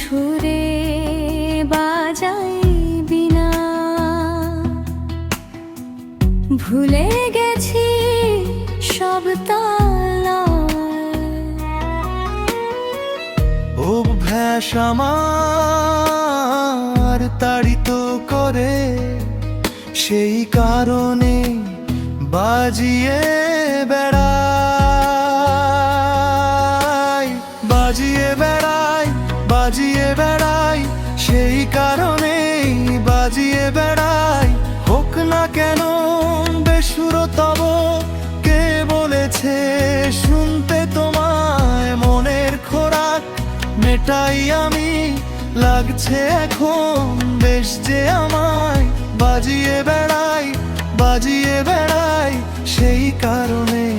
সুরে বাজাই বিনা, ভুলে গেছি সব তাল। অভ্যাস আমার তাড়িত করে, সেই কারণে বাজিয়ে বেড়াই, বাজিয়ে বেড়াই, বাজিয়ে বেড়াই, সেই কারণেই বাজিয়ে বেড়াই। হোক না কেন বেসুর তব, কে বলেছে শুনতে তোমায়? মনের খোরাক মেটাই আমি, লাগছে এখন বেশ যে আমায়। বাজিয়ে বেড়াই, বাজিয়ে বেড়াই, সেই কারণেই